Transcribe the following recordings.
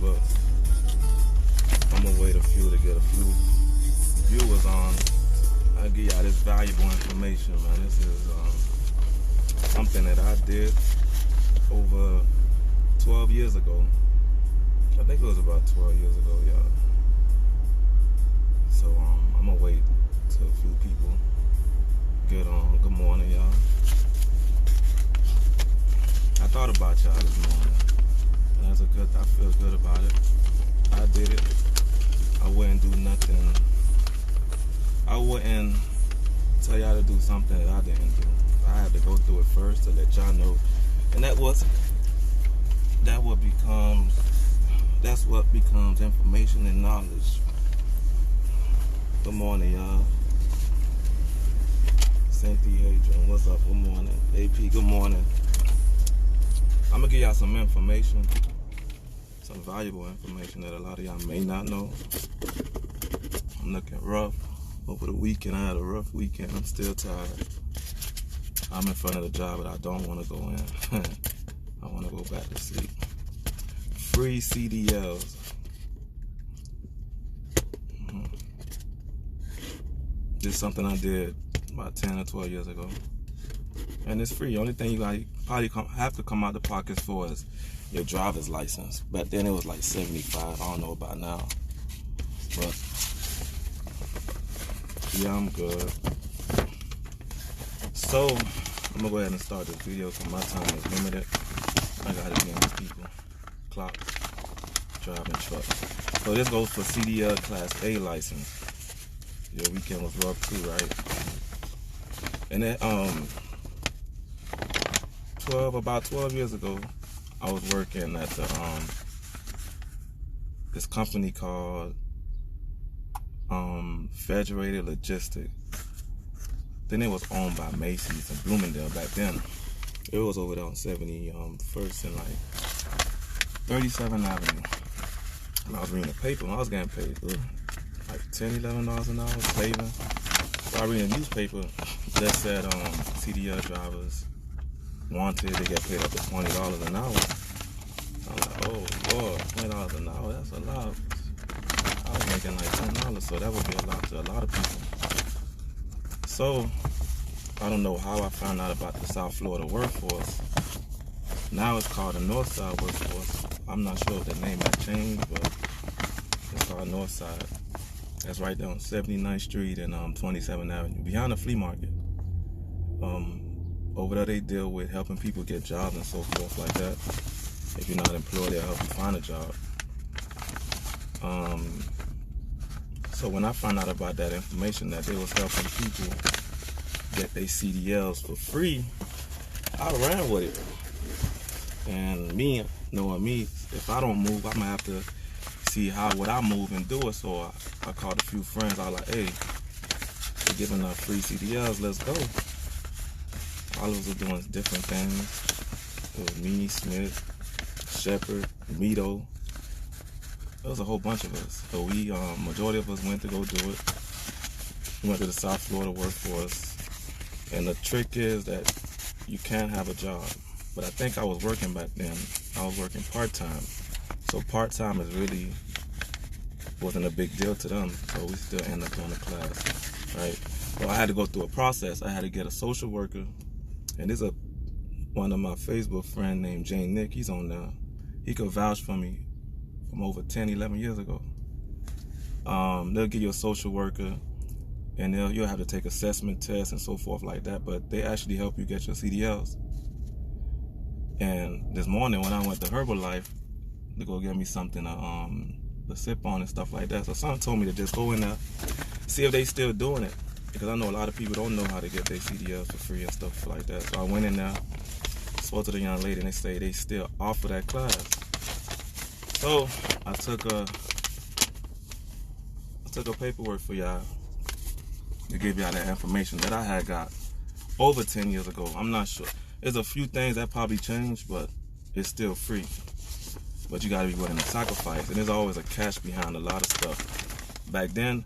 but I'm gonna wait a few to get a few viewers on. I'll give y'all this valuable information, man. This is something that I did over 12 years ago. I think it was about 12 years ago, y'all. So I'm gonna wait till a few people get on. Good morning, y'all. I thought about y'all this morning. And I feel good about it. I did it. I wouldn't do nothing. I wouldn't tell y'all to do something that I didn't do. I had to go through it first to let y'all know. And that's what becomes information and knowledge. Good morning, y'all. Cynthia, Adrian, what's up? Good morning. AP, good morning. I'm gonna give y'all some information, some valuable information that a lot of y'all may not know. I'm looking rough. Over the weekend, I had a rough weekend. I'm still tired. I'm in front of the job, but I don't want to go in. I want to go back to sleep. Free CDLs. This is something I did about 10 or 12 years ago. And it's free. The only thing you probably have to come out the pockets for is your driver's license. Back then it was like $75. I don't know about now. But yeah, I'm good. So I'm gonna go ahead and start this video because my time is limited. I gotta be on people, clock, driving truck. So this goes for CDL Class A license. Your weekend was rough too, right? And then about 12 years ago, I was working at the this company called Federated Logistics. Then it was owned by Macy's in Bloomingdale back then. It was over there on 71st and like 37th Avenue. And I was reading the paper and I was getting paid like $10, $11 an hour saving. So I read a newspaper that said CDL drivers wanted to get paid up to $20 an hour. I'm like, oh Lord, $20 an hour, that's a lot. I was making like $10, so that would be a lot to a lot of people. So I don't know how I found out about the South Florida workforce. Now it's called the Northside workforce. I'm not sure if the name has changed, but it's called Northside. That's right there on 79th Street and 27th Avenue, behind the flea market. Over there they deal with helping people get jobs and so forth like that. If you're not employed, they'll help you find a job. So when I found out about that information that they was helping people get their CDLs for free, I ran with it. And me, knowing me, if I don't move, I'm gonna have to see would I move and do it. So I called a few friends. I was like, hey, they're giving out free CDLs, let's go. All of us were doing different things. It was me, Smith, Shepard, Mito. There was a whole bunch of us. So we, majority of us went to go do it. We went to the South Florida workforce. And the trick is that you can't have a job. But I think I was working back then. I was working part-time. So part-time wasn't a big deal to them. So we still end up going to class, right? So I had to go through a process. I had to get a social worker. And there's one of my Facebook friends named Jane Nick. He's on there. He could vouch for me from over 10, 11 years ago. They'll give you a social worker, and you'll have to take assessment tests and so forth like that, but they actually help you get your CDLs. And this morning when I went to Herbalife to go get me something to sip on and stuff like that, so someone told me to just go in there, see if they still doing it, because I know a lot of people don't know how to get their CDLs for free and stuff like that. So I went in there, spoke to the young lady, and they say they still offer that class. So I took a paperwork for y'all to give y'all that information that I had got over 10 years ago. I'm not sure. There's a few things that probably changed, but it's still free. But you gotta be willing to sacrifice. And there's always a catch behind a lot of stuff. Back then,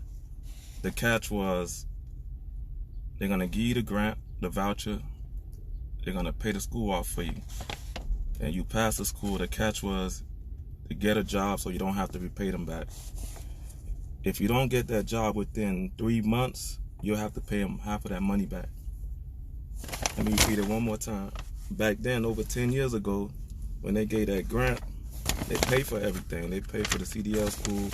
the catch was they're gonna give you the grant, the voucher, they're gonna pay the school off for you. And you pass the school. The catch was to get a job so you don't have to repay them back. If you don't get that job within 3 months, you'll have to pay them half of that money back. Let me repeat it one more time. Back then, over 10 years ago, when they gave that grant, they pay for everything. They pay for the CDL school.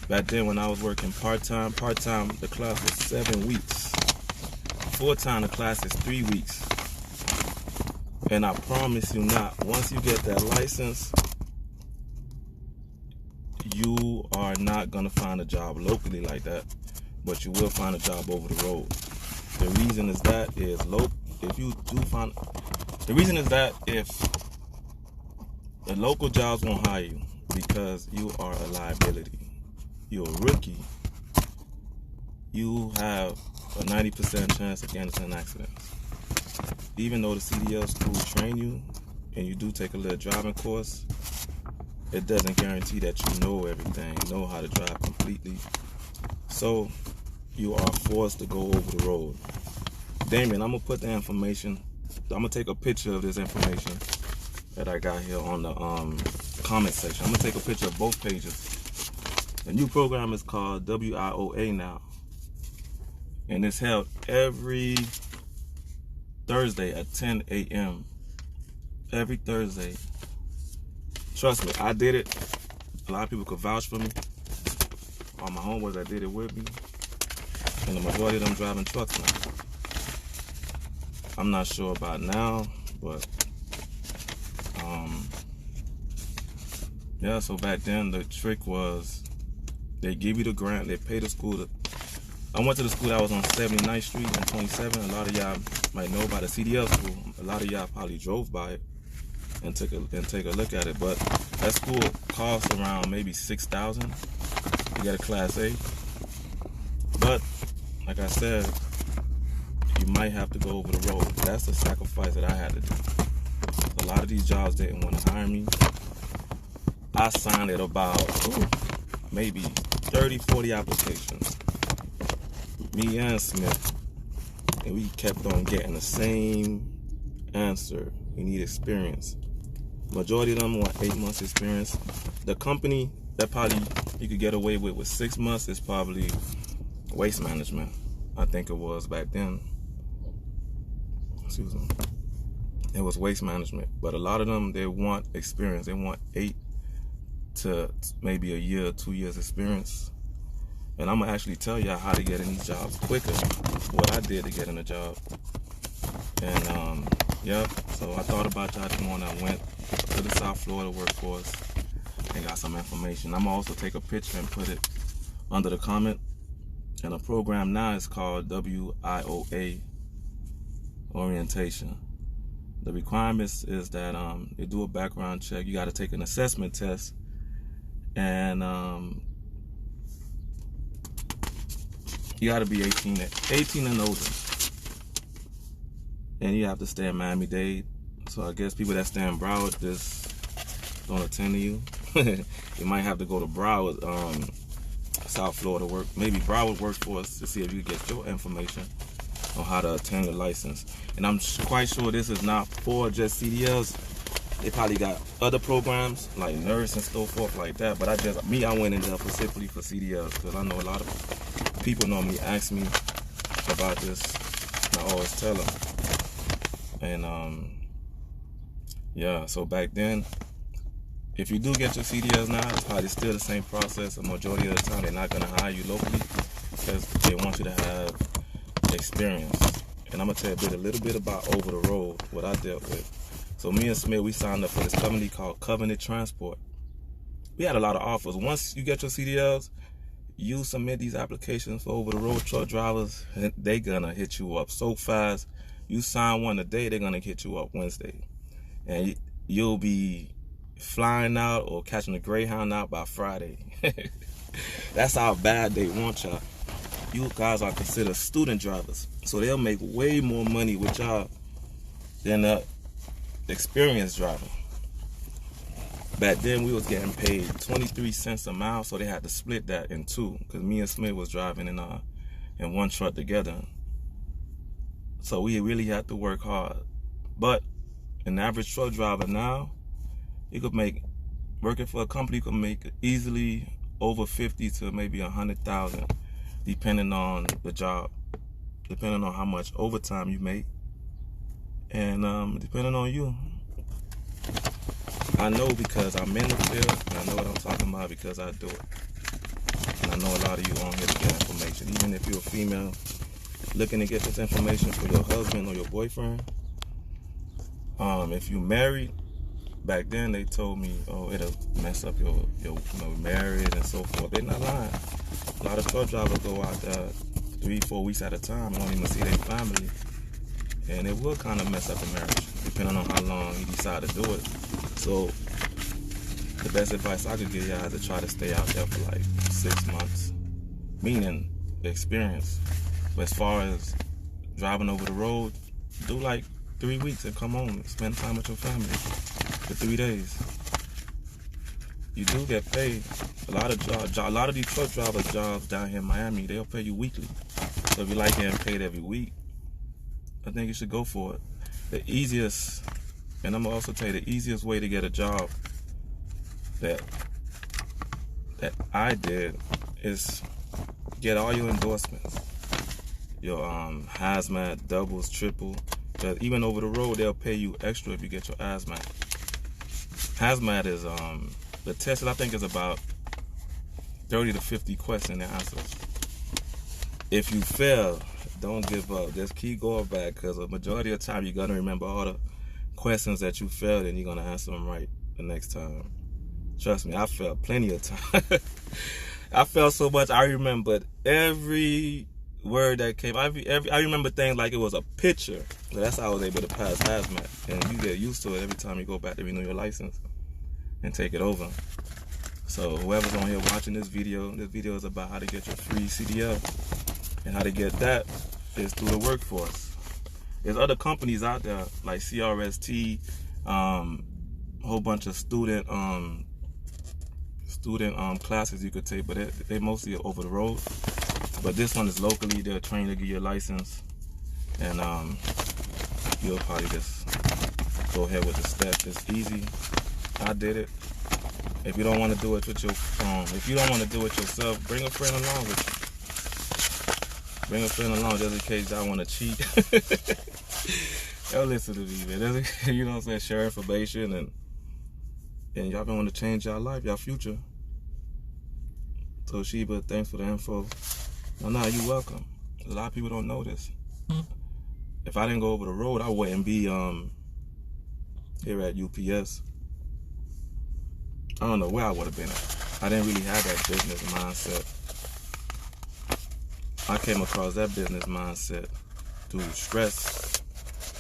Back then, when I was working part-time, the class was 7 weeks. Full-time, the class is 3 weeks. And I promise you not, once you get that license, you are not going to find a job locally like that, but you will find a job over the road. The reason is that if the local jobs won't hire you because you are a liability. You're a rookie. You have a 90% chance of getting into an accident. Even though the CDL school train you and you do take a little driving course, it doesn't guarantee that you know everything, know how to drive completely. So you are forced to go over the road. Damien, I'm gonna put the information. I'm gonna take a picture of this information that I got here on the comment section. I'm gonna take a picture of both pages. The new program is called WIOA now, and it's held every Thursday at 10 a.m. Every Thursday. Trust me, I did it. A lot of people could vouch for me. All my homeboys that did it with me, and the majority of them driving trucks now. I'm not sure about now, but yeah. So back then the trick was they give you the grant, they pay the school. I went to the school that was on 79th Street and 27. A lot of y'all might know about the CDL school. A lot of y'all probably drove by it and take a look at it. But that school costs around maybe $6,000 to get a Class A. But like I said, you might have to go over the road. That's the sacrifice that I had to do. A lot of these jobs didn't want to hire me. I signed at about maybe 30, 40 applications. Me and Smith. And we kept on getting the same answer. You need experience. Majority of them want 8 months experience. The company that probably you could get away with 6 months is probably Waste Management. I think it was back then. Excuse me. It was Waste Management. But a lot of them, they want experience. They want 8 to maybe a year, 2 years experience. And I'm gonna actually tell y'all how to get in these jobs quicker. What I did to get in a job. And yeah, so I thought about y'all this morning. I went to the South Florida workforce and got some information. I'm gonna also take a picture and put it under the comment. And the program now is called WIOA Orientation. The requirements is that they do a background check. You got to take an assessment test, and you got to be 18 and older, and you have to stay in Miami-Dade. So I guess people that stay in Broward just don't attend to you. You might have to go to Broward, South Florida work, maybe Broward workforce to see if you get your information on how to obtain a license. And I'm quite sure this is not for just CDLs. They probably got other programs like nurse and so forth like that. But I went in there specifically for CDLs because I know a lot of people normally ask me about this, and I always tell them. And yeah, so back then, if you do get your CDLs now, it's probably still the same process. The majority of the time, they're not going to hire you locally because they want you to have experience. And I'm going to tell you a little bit about over the road, what I dealt with. So me and Smith, we signed up for this company called Covenant Transport. We had a lot of offers. Once you get your CDLs, you submit these applications for over the road truck drivers, and they're going to hit you up so fast. You sign one today, they're going to hit you up Wednesday. And you'll be flying out or catching a Greyhound out by Friday. That's how bad they want y'all. You guys are considered student drivers, so they'll make way more money with y'all than a experienced driver. Back then we was getting paid 23 cents a mile, so they had to split that in two because me and Smith was driving in one truck together. So we really had to work hard. But an average truck driver now, you could make working for a company could make easily over 50 to maybe 100,000, depending on the job, depending on how much overtime you make, and depending on you. I know because I'm in the field, and I know what I'm talking about because I do it. And I know a lot of you on here to get information. Even if you're a female looking to get this information for your husband or your boyfriend. If you married, back then they told me, oh, it'll mess up your marriage and so forth. They're not lying. A lot of truck drivers go out there 3-4 weeks at a time and don't even see their family. And it will kind of mess up a marriage, depending on how long you decide to do it. So the best advice I could give y'all is to try to stay out there for like 6 months, meaning experience. But as far as driving over the road, do like 3 weeks and come home and spend time with your family for 3 days. You do get paid. A lot of these truck drivers jobs down here in Miami, they'll pay you weekly. So if you like getting paid every week, I think you should go for it. The easiest, and I'm gonna also tell you the easiest way to get a job that I did is get all your endorsements, your hazmat, doubles, triple. Because even over the road, they'll pay you extra if you get your hazmat. Hazmat is the test, I think, is about 30 to 50 question and answers. If you fail, don't give up. Just keep going back, because a majority of the time you're gonna remember all the questions that you failed, and you're gonna answer them right the next time. Trust me, I failed plenty of times. I failed so much. I remembered every word that came. I remember things like it was a picture. So that's how I was able to pass hazmat. And you get used to it every time you go back to renew your license and take it over. So whoever's on here watching this video is about how to get your free CDL. And how to get that is through the workforce. There's other companies out there like CRST, a whole bunch of student classes you could take, but they mostly are over the road. But this one is locally. They're trained to give you a license, and you'll probably just go ahead with the steps. It's easy. I did it. If you don't want to do it with your if you don't want to do it yourself, bring a friend along with you. Bring a friend along just in case y'all want to cheat. Y'all listen to me, man. You know what I'm saying? Share information, and y'all gonna want to change y'all life, y'all future. So Sheba, thanks for the info. No, you're welcome. A lot of people don't know this. If I didn't go over the road, I wouldn't be here at UPS. I don't know where I would have been at. I didn't really have that business mindset. I came across that business mindset through stress,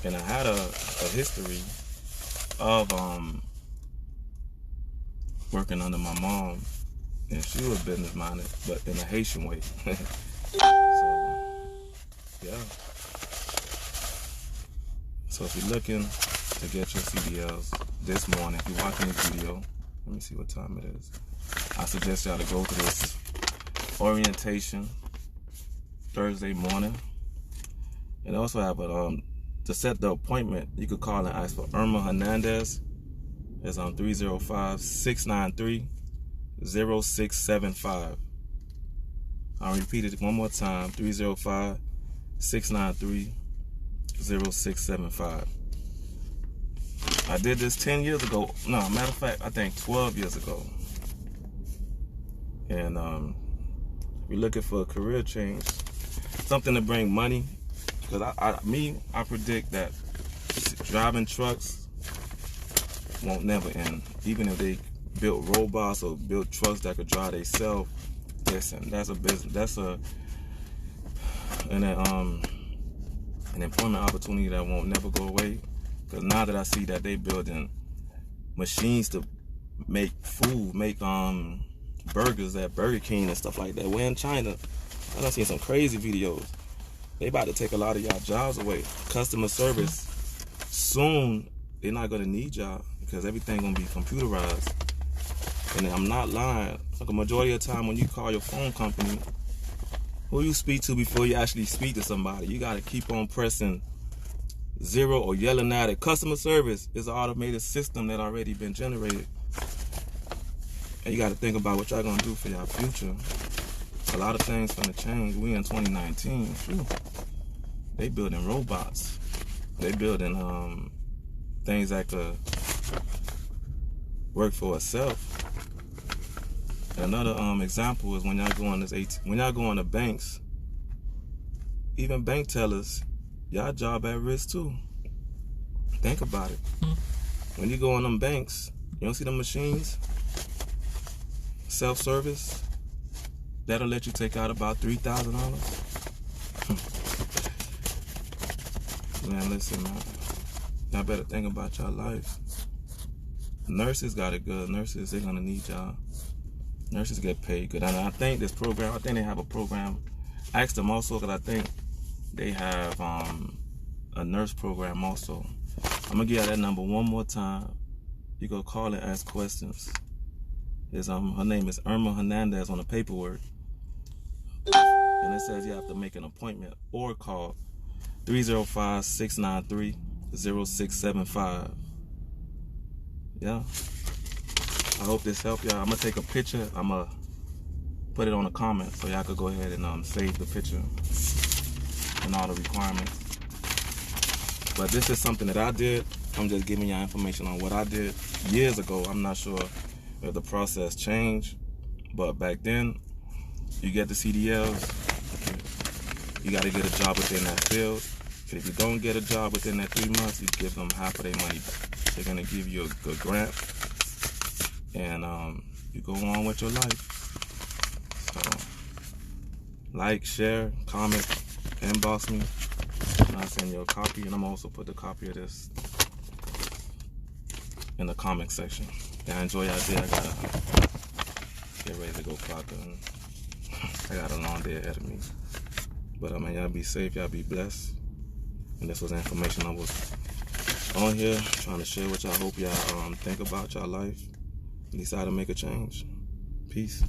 and I had a history of working under my mom, and she was business minded, but in a Haitian way. So yeah. So if you're looking to get your CDLs this morning, if you're watching this video, let me see what time it is. I suggest y'all to go to this orientation Thursday morning. And also have a to set the appointment, you could call and ask for Irma Hernandez. It's on 305-693-0675. I'll repeat it one more time, 305-693-0675. I did this 10 years ago. No, matter of fact, I think 12 years ago. And if you're looking for a career change, something to bring money, because I predict that driving trucks won't never end. Even if they built robots or built trucks that could drive themselves, listen, that's a business. That's an employment opportunity that won't never go away. Because now that I see that they building machines to make food, make burgers at Burger King and stuff like that. We're in China. I done seen some crazy videos. They about to take a lot of y'all jobs away. Customer service, soon they're not gonna need y'all because everything gonna be computerized. And I'm not lying. Like a majority of the time when you call your phone company, who you speak to before you actually speak to somebody, you gotta keep on pressing 0 or yelling at it. Customer service is an automated system that already been generated. And you got to think about what y'all gonna do for your future. A lot of things gonna change. We in 2019. Whew. They building robots. They building things that could work for itself. Another example is when y'all go on when y'all go on the banks, even bank tellers, y'all job at risk too. Think about it. When you go on them banks, you don't see them machines, self-service, that'll let you take out about $3,000. Man, listen, man. Y'all better think about y'all life. Nurses got it good. Nurses, they're gonna need y'all. Nurses get paid good. And I think this program, I think they have a program. I asked them also, because I think they have a nurse program also. I'm gonna give you that number one more time. You go call and ask questions. Her name is Irma Hernandez on the paperwork. And it says you have to make an appointment or call 305-693-0675. Yeah. I hope this helped y'all. I'm gonna take a picture. I'm gonna put it on the comment so y'all could go ahead and save the picture and all the requirements. But this is something that I did. I'm just giving y'all information on what I did years ago. I'm not sure if the process changed, but back then, you get the CDLs, you got to get a job within that field. If you don't get a job within that 3 months, you give them half of their money back. They're gonna give you a good grant, and you go on with your life. So, like, share, comment, inbox me, and I'll send you a copy. And I'm also put the copy of this in the comment section. Yeah, enjoy y'all day. I gotta get ready to go clock in. I got a long day ahead of me. But I mean, y'all be safe, y'all be blessed. And this was information I was on here trying to share with y'all. I hope y'all think about y'all life and decide to make a change. Peace.